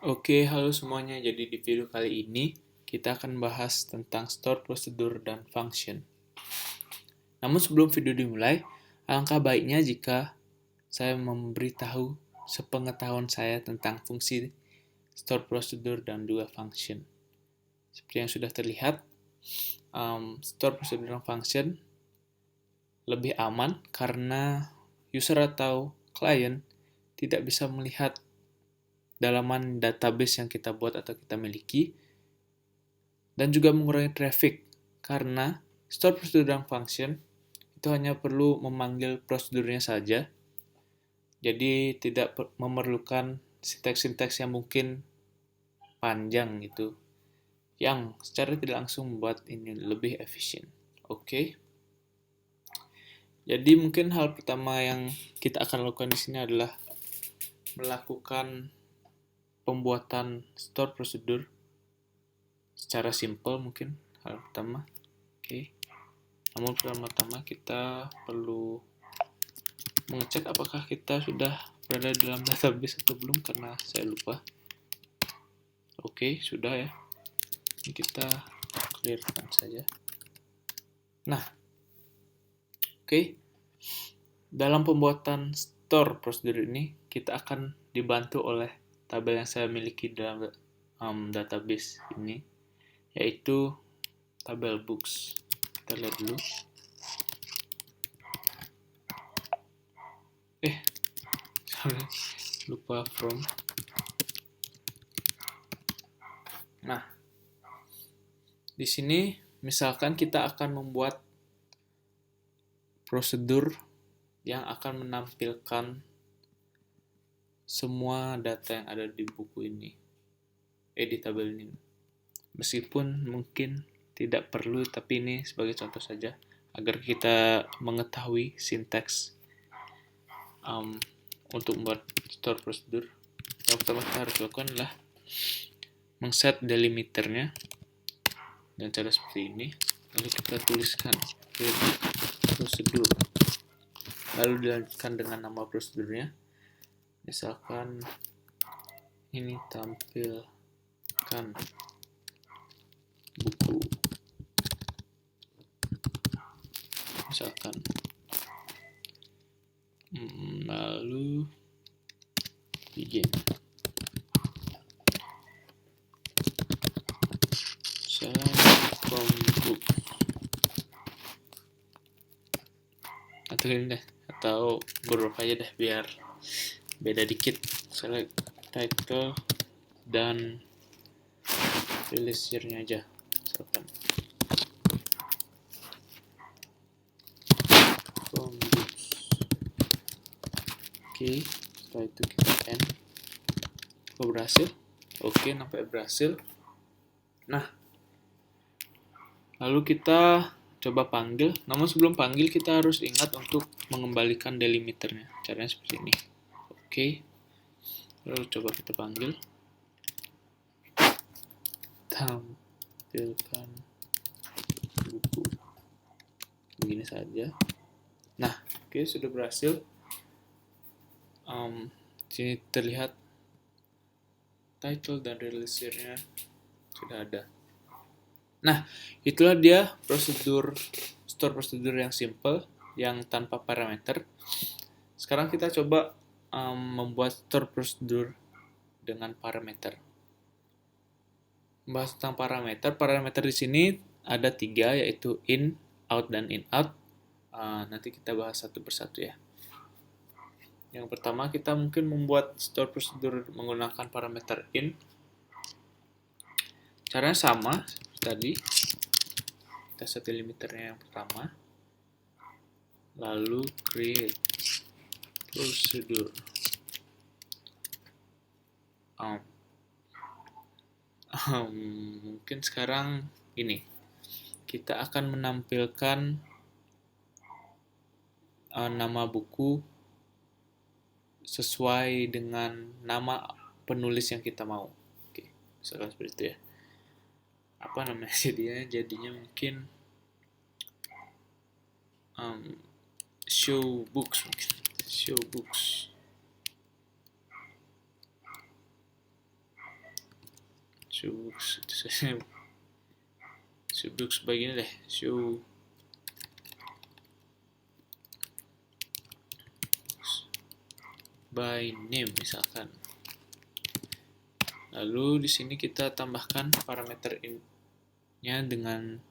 Oke, halo semuanya. Jadi di video kali ini kita akan bahas tentang store prosedur dan function. Namun sebelum video dimulai, alangkah baiknya jika saya memberitahu sepengetahuan saya tentang fungsi store prosedur dan juga function. Seperti yang sudah terlihat, store prosedur dan function lebih aman karena user atau klien tidak bisa melihat dalaman database yang kita buat atau kita miliki, dan juga mengurangi traffic karena store prosedur dan function itu hanya perlu memanggil prosedurnya saja, jadi tidak memerlukan sinteks-sinteks yang mungkin panjang gitu, yang secara tidak langsung membuat ini lebih efisien. Oke, jadi mungkin hal pertama yang kita akan lakukan di sini adalah melakukan pembuatan store prosedur secara simple. Mungkin hal pertama. Oke. Namun pertama-tama kita perlu mengecek apakah kita sudah berada dalam database atau belum, karena saya lupa. Oke, sudah ya. Ini kita clearkan saja. Nah, oke. Dalam pembuatan store prosedur ini, kita akan dibantu oleh tabel yang saya miliki dalam database ini, yaitu tabel books. Kita lihat dulu. Sorry, lupa from. Nah, di sini misalkan kita akan membuat prosedur yang akan menampilkan semua data yang ada di buku ini, di tabel ini. Meskipun mungkin tidak perlu, tapi ini sebagai contoh saja agar kita mengetahui sinteks untuk membuat store prosedur. Yang pertama kita harus lakukan adalah mengset delimiternya dan cara seperti ini. Lalu kita tuliskan prosedur, lalu dilanjutkan dengan nama prosedurnya. Misalkan ini tampilkan buku, misalkan. Lalu begin. Select from book. Atau ini deh, atau huruf aja deh biar beda dikit. Select title dan release year-nya aja. Misalkan from books. Oke, setelah itu kita end. Oh, berhasil. Oke, nampak berhasil. Nah, lalu kita coba panggil. Namun sebelum panggil kita harus ingat untuk mengembalikan delimiternya. Caranya seperti ini. Oke, lalu coba kita panggil. Tampilkan buku. Begini saja. Nah, oke, sudah berhasil. Sini terlihat title dan release year-nya sudah ada. Nah, itulah dia prosedur store prosedur yang simple, yang tanpa parameter. Sekarang kita coba membuat store prosedur dengan parameter. Membahas tentang parameter. Parameter di sini ada 3, yaitu in, out, dan in out. Nanti kita bahas satu persatu ya. Yang pertama kita mungkin membuat store prosedur menggunakan parameter in. Caranya sama seperti tadi. Kita set delimiternya yang pertama. Lalu create prosedur. Mungkin sekarang ini kita akan menampilkan nama buku sesuai dengan nama penulis yang kita mau. Oke, misalkan seperti itu ya. Apa namanya jadinya mungkin show books mungkin. Show books. Showbooks begini deh, show by name misalkan. Lalu di sini kita tambahkan parameter in-nya dengan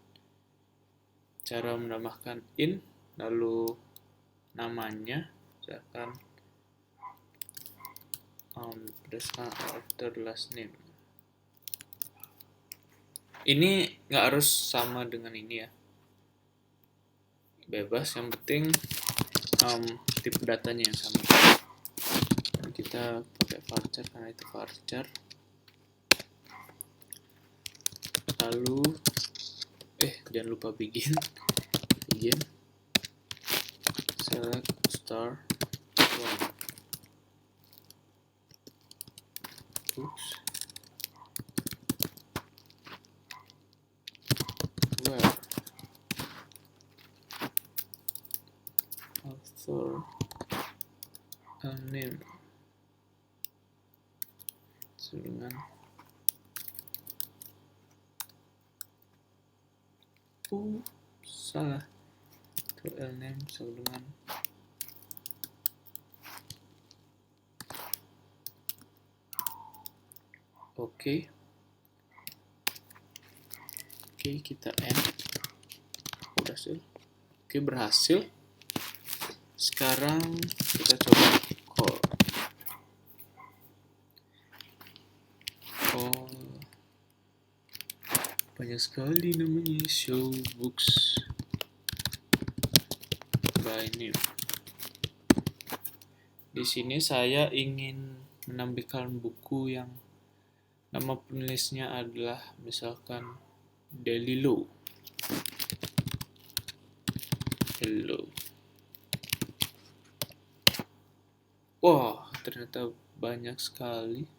cara menambahkan in, lalu namanya misalkan berdasarkan order last name. Ini nggak harus sama dengan ini ya, bebas, yang penting tipe datanya yang sama. Kita pakai varchar karena itu varchar. Lalu jangan lupa begin select star one. Oops. Where author name dengan salah, author name sama dengan Oke, kita end. Berhasil. Sekarang kita coba call. Banyak sekali namanya, show books by name. Di sini saya ingin menampilkan buku yang nama penulisnya adalah misalkan Delilo. Wah, ternyata banyak sekali.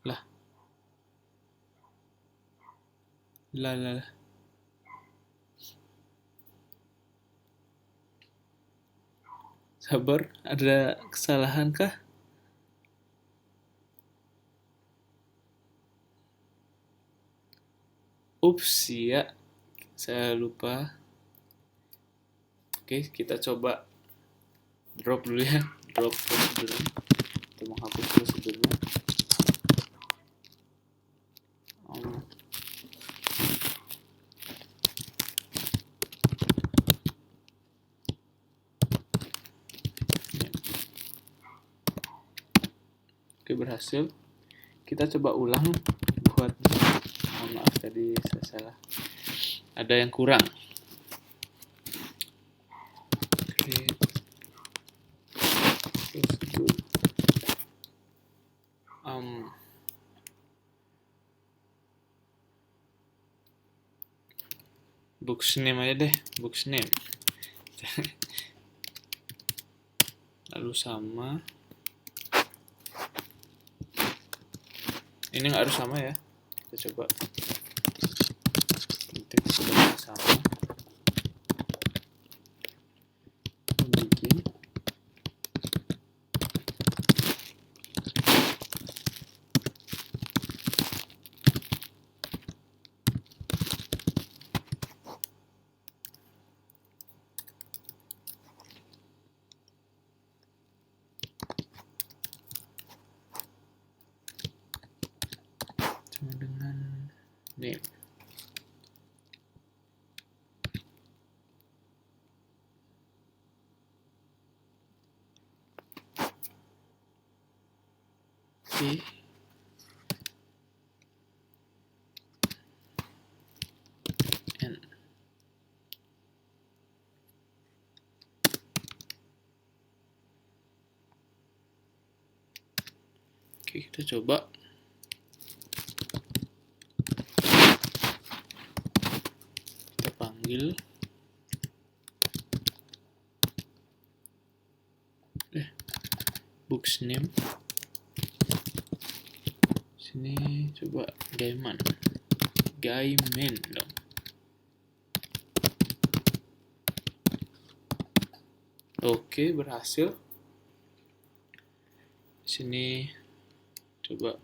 Lah. Sabar, ada kesalahan kah? Ups, ya, saya lupa. Oke, kita coba drop dulu ya, drop prosedurnya. Kita menghapus prosedurnya. Oke, berhasil. Kita coba ulang buatnya. Mohon maaf tadi saya salah. Ada yang kurang. Oke. Prosedur. Books name aja deh, books name. Lalu sama. Ini nggak harus sama ya. Kita coba. Penting sudah sama. Bikin. Sama dengan name. Oke. Oke, kita coba. Kita panggil. Books name. Sini coba Gaiman dong. Oke, berhasil. Sini coba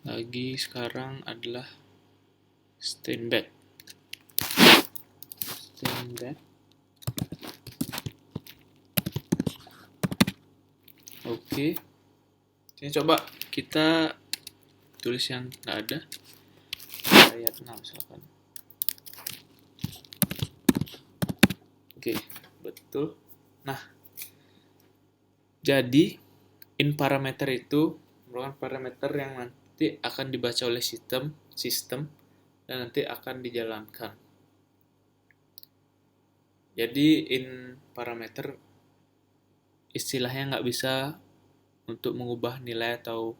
lagi sekarang adalah standback. Oke. Ini coba kita tulis yang nggak ada, ayat 6 misalkan. Oke, betul. Nah, jadi in parameter itu merupakan parameter yang nanti akan dibaca oleh sistem dan nanti akan dijalankan. Jadi in parameter istilahnya nggak bisa untuk mengubah nilai atau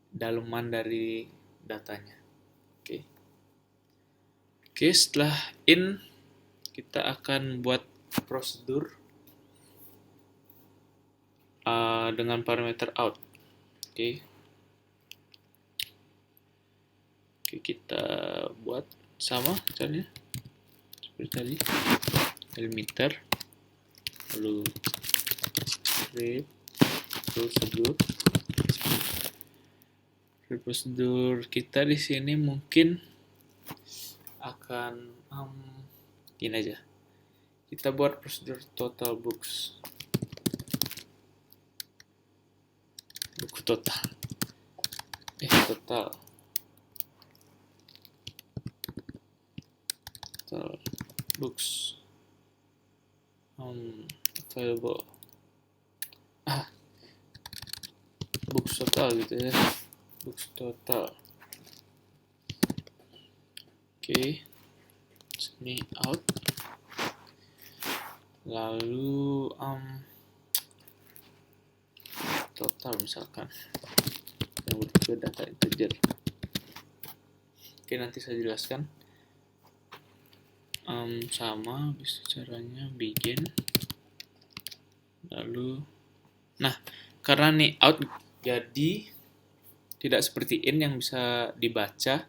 daleman dari datanya. Oke, setelah in kita akan buat prosedur dengan parameter out. Oke, kita buat sama caranya seperti tadi, delimiter, lalu prosedur kita di sini mungkin akan gini aja. Kita buat prosedur total books. Buku total. Total books available. Books total gitu ya. Books total. Oke. Sini out. Lalu total misalkan yang berikut data integer. Oke, nanti saya jelaskan. Sama bisa caranya begin. Lalu karena nih out, jadi tidak seperti in yang bisa dibaca.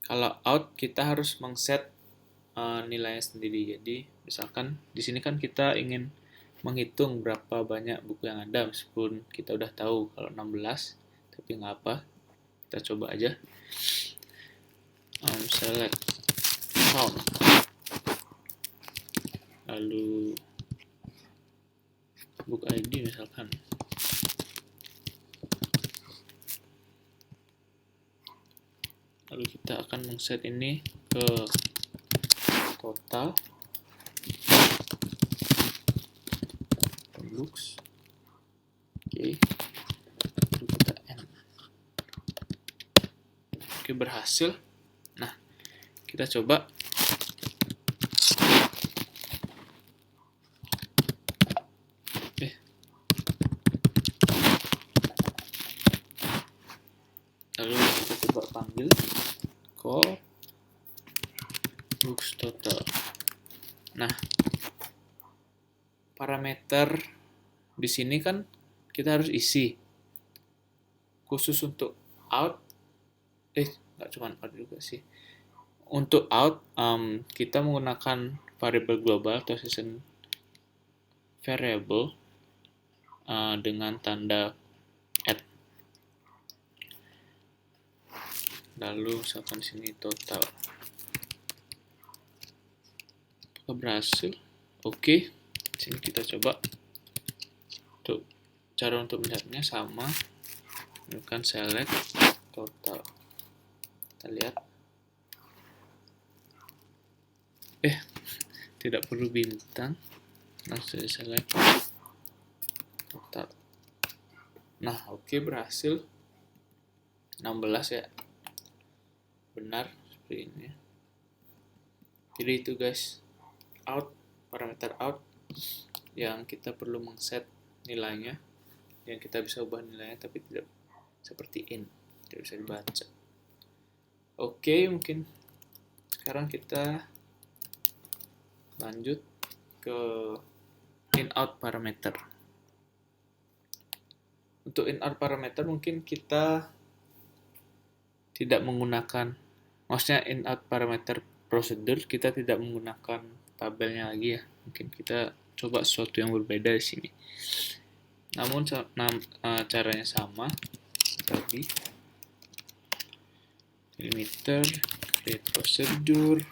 Kalau out kita harus mengset nilainya sendiri. Jadi misalkan di sini kan kita ingin menghitung berapa banyak buku yang ada, meskipun kita udah tahu kalau 16, tapi nggak apa, kita coba aja. Select count, lalu book ID misalkan. Lalu kita akan men-set ini ke total books. Oke, lalu kita end. Oke, berhasil. Nah, kita coba. Lalu kita coba panggil call books total. Nah, parameter di sini kan kita harus isi. Khusus untuk out, nggak cuma out juga sih. Untuk out, kita menggunakan variable global atau session variable dengan tanda add. Lalu misalkan sini total. Apakah berhasil? Oke, sini kita coba. Cara untuk melihatnya sama, melakukan select total. Kita lihat. Tidak perlu bintang, langsung select total. Nah, oke, berhasil 16 ya. Benar seperti ini. Jadi itu guys, out, parameter out yang kita perlu mengset nilainya, yang kita bisa ubah nilainya tapi tidak seperti in, tidak bisa dibaca. Oke, mungkin sekarang kita lanjut ke in out parameter. Untuk in out parameter mungkin kita tidak menggunakan, maksudnya in out parameter prosedur kita tidak menggunakan tabelnya lagi ya. Mungkin kita coba sesuatu yang berbeda di sini. Namun caranya sama tadi. delimiter, create prosedur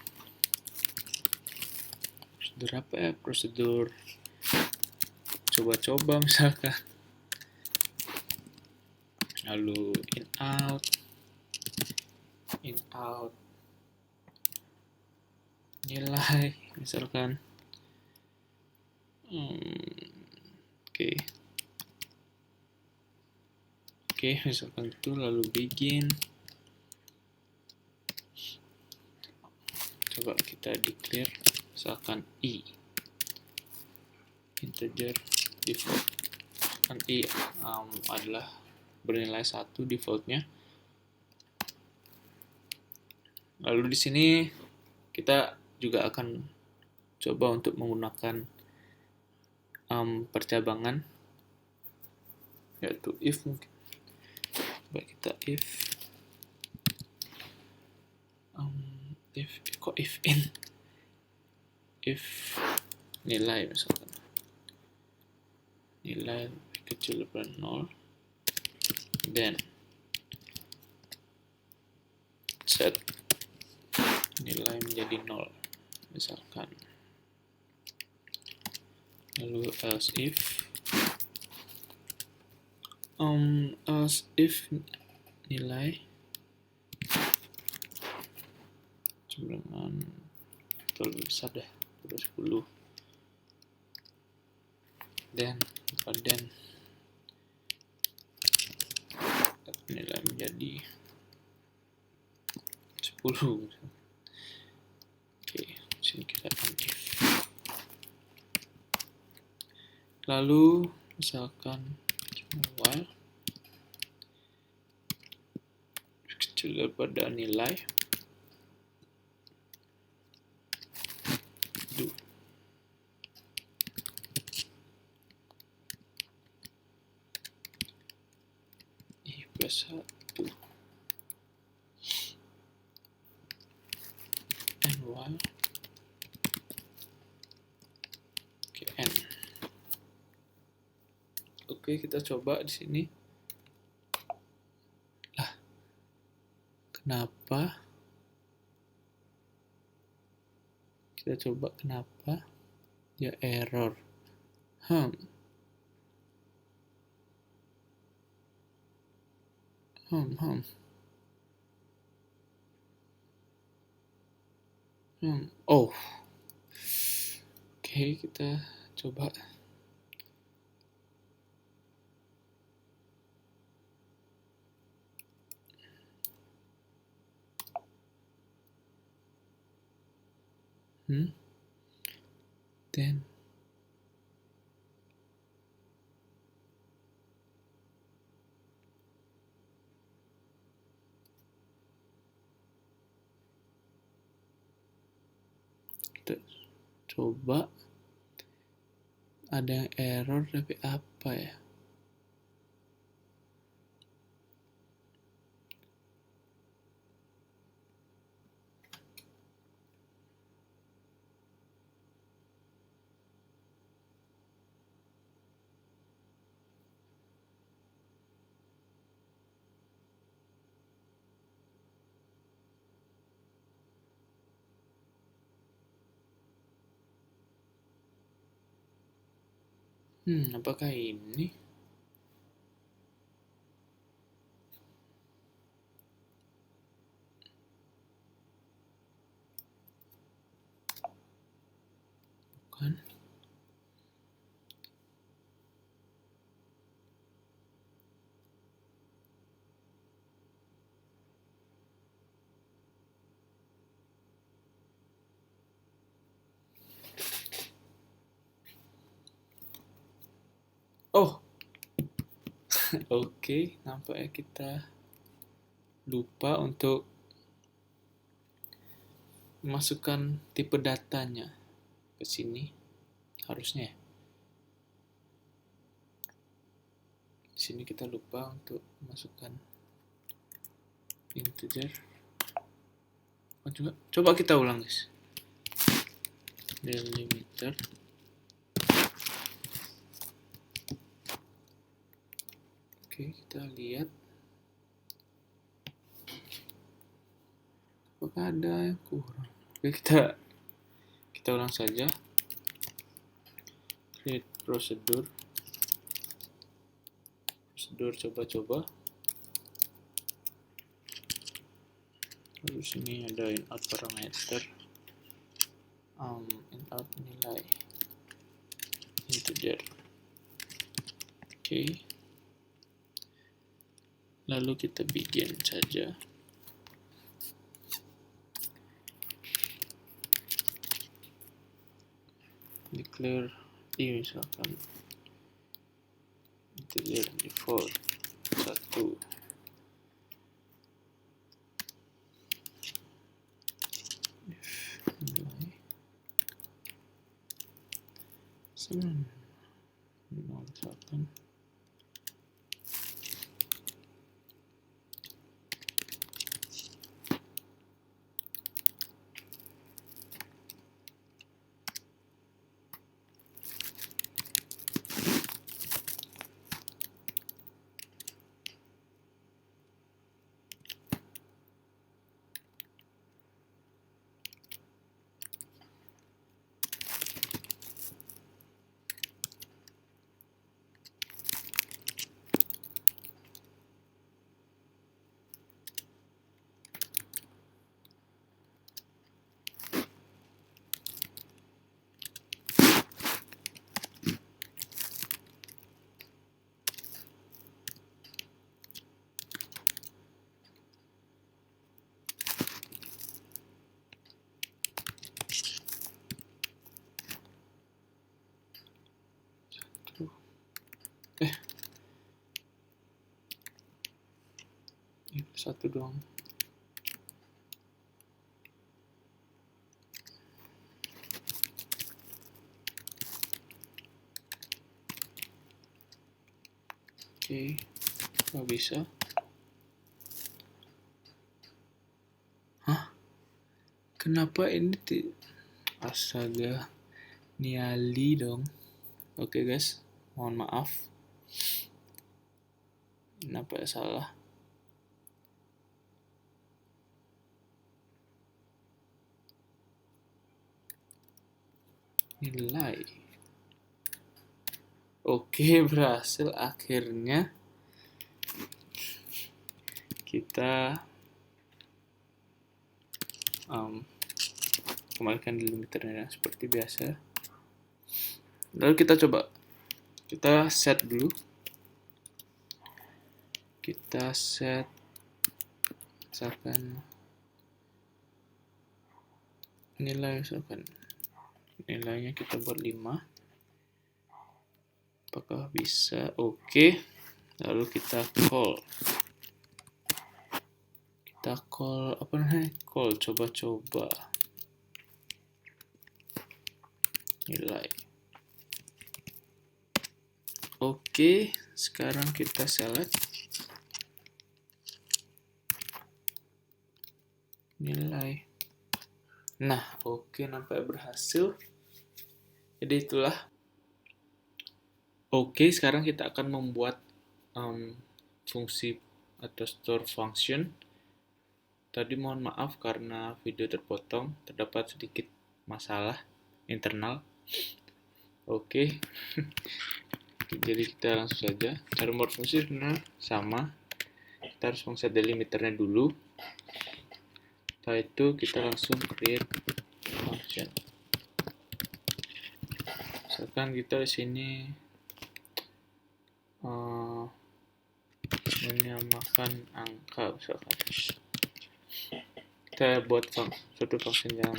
apa ya, prosedur coba-coba misalkan, lalu in out nilai misalkan. Oke, misalkan itu, lalu begin. Coba kita declare misalkan integer default. Kan adalah bernilai 1 defaultnya. Lalu di sini kita juga akan coba untuk menggunakan percabangan, yaitu if. Mungkin coba kita if nilai misalkan nilai lebih kecil daripada 0, then set nilai menjadi 0 misalkan. Lalu else if nilai dengan lebih besar deh, 10, then nilai menjadi 10. Oke, sini kita if. Lalu misalkan while kecil daripada nilai do if plus 1 and while n. Oke, kita coba di sini. Lah, kenapa? Kita coba kenapa dia error. Oh. Oke, kita coba. Then kita coba, ada yang error tapi apa ya? Apakah ini? Bukan. Oh. Oke, nampaknya kita lupa untuk masukkan tipe datanya ke sini, harusnya. Di sini kita lupa untuk masukkan integer. Coba kita ulang, guys. Delimiter. Oke, kita lihat. apakah ada yang kurang? Oke, kita ulang saja. Create prosedur coba-coba. Lalu sini ada input parameter, input nilai integer. Oke. Lalu kita bikin saja. Declare misalkan integer default 1. Misalkan satu doang. Oke, nggak bisa. Hah? Kenapa ini astaga, niali dong. Oke guys, mohon maaf. Kenapa ya salah? Nilai. Oke, berhasil akhirnya. Kita kembalikan delimiternya seperti biasa. Lalu kita coba, kita set dulu. Kita set misalkan nilainya kita buat 5. Apakah bisa? Oke. Lalu kita call apa namanya? Call coba-coba nilai. Oke, sekarang kita select nilai. Nah, oke, nampaknya berhasil. Jadi itulah. Oke, sekarang kita akan membuat fungsi atau store function. Tadi mohon maaf karena video terpotong, terdapat sedikit masalah internal. Oke. Jadi kita langsung saja. Cara membuat fungsi sebenarnya sama. Kita harus mengset delimiternya dulu. Setelah itu kita langsung create function. Misalkan kita di sini menyamakan angka misalkan. Kita buat suatu function yang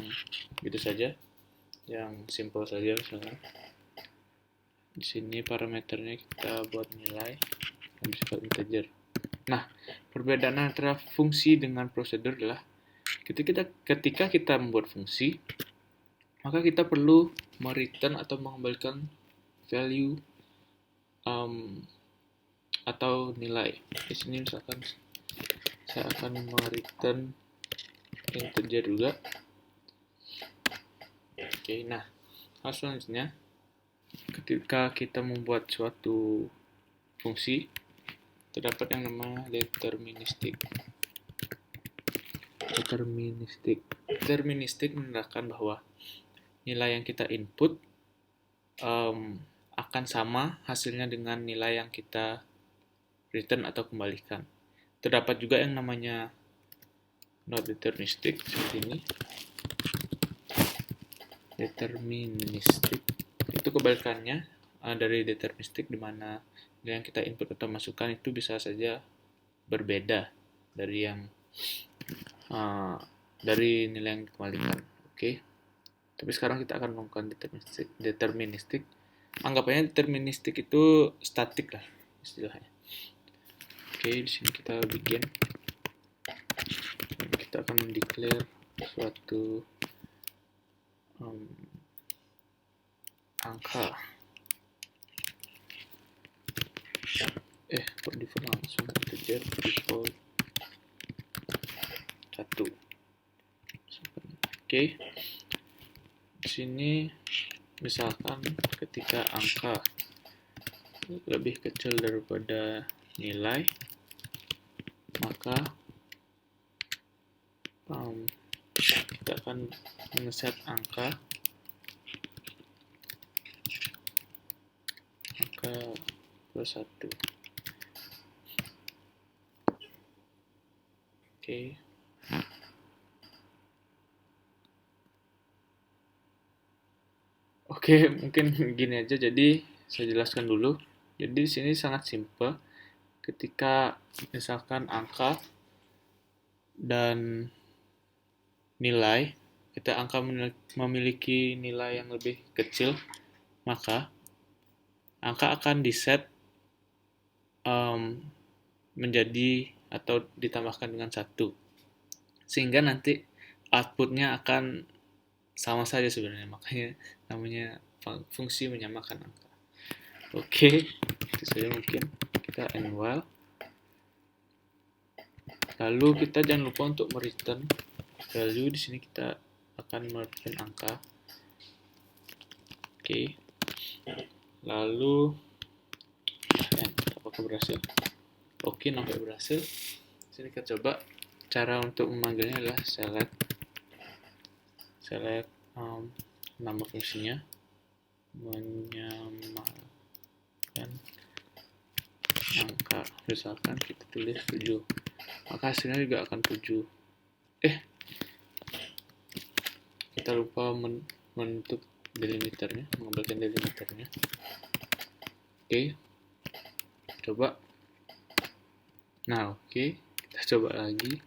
gitu saja, yang simple saja misalnya. Di sini parameternya kita buat nilai yang bersifat integer. Nah, perbedaan antara fungsi dengan prosedur adalah ketika kita membuat fungsi, maka kita perlu mereturn atau mengembalikan value atau nilai. Di sini misalkan saya akan mereturn integer juga. Oke, nah hal selanjutnya ketika kita membuat suatu fungsi terdapat yang namanya deterministik. Deterministik. Deterministik menandakan bahwa nilai yang kita input akan sama hasilnya dengan nilai yang kita return atau kembalikan. Terdapat juga yang namanya not deterministic seperti ini. Deterministic itu kebalikannya dari deterministic, di mana nilai yang kita input atau masukkan itu bisa saja berbeda dari yang dari nilai yang dikembalikan. Oke. Tapi sekarang kita akan melakukan deterministic. Anggapannya deterministic itu statik lah istilahnya. Oke, di sini kita bikin. Kita akan mendeklar suatu angka. Kok default langsung integer default 1. Oke. Di sini misalkan ketika angka lebih kecil daripada nilai, maka kita akan men-set angka plus 1. Oke, mungkin gini aja. Jadi saya jelaskan dulu. Jadi di sini sangat simple. Ketika misalkan angka dan nilai, angka memiliki nilai yang lebih kecil, maka angka akan diset menjadi atau ditambahkan dengan 1. Sehingga nanti outputnya akan sama saja sebenarnya, makanya namanya fungsi menyamakan angka. Oke, itu saja mungkin. Kita end while. Lalu kita jangan lupa untuk mereturn value. Di sini kita akan mereturn angka. Oke. Lalu apakah berhasil? Oke, nampak berhasil. Di sini kita coba. Cara untuk memanggilnya adalah select nama fungsinya, menyamakan angka. Misalkan kita tulis 7, maka hasilnya juga akan 7. Kita lupa menutup delimiternya, mengembalikan delimiternya. Oke, coba. Nah, oke, kita coba lagi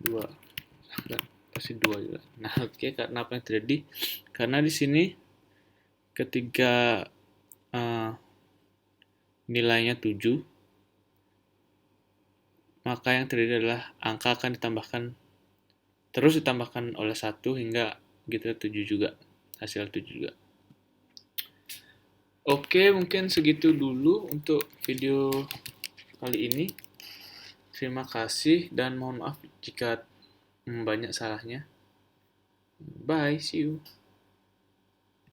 2. Pasti 2 juga. Nah, oke, karena apa yang terjadi? Karena di sini ketika nilainya 7, maka yang terjadi adalah angka akan ditambahkan oleh 1 hingga gitu 7 juga. Hasil 7 juga. Oke, mungkin segitu dulu untuk video kali ini. Terima kasih dan mohon maaf jika banyak salahnya. Bye, see you.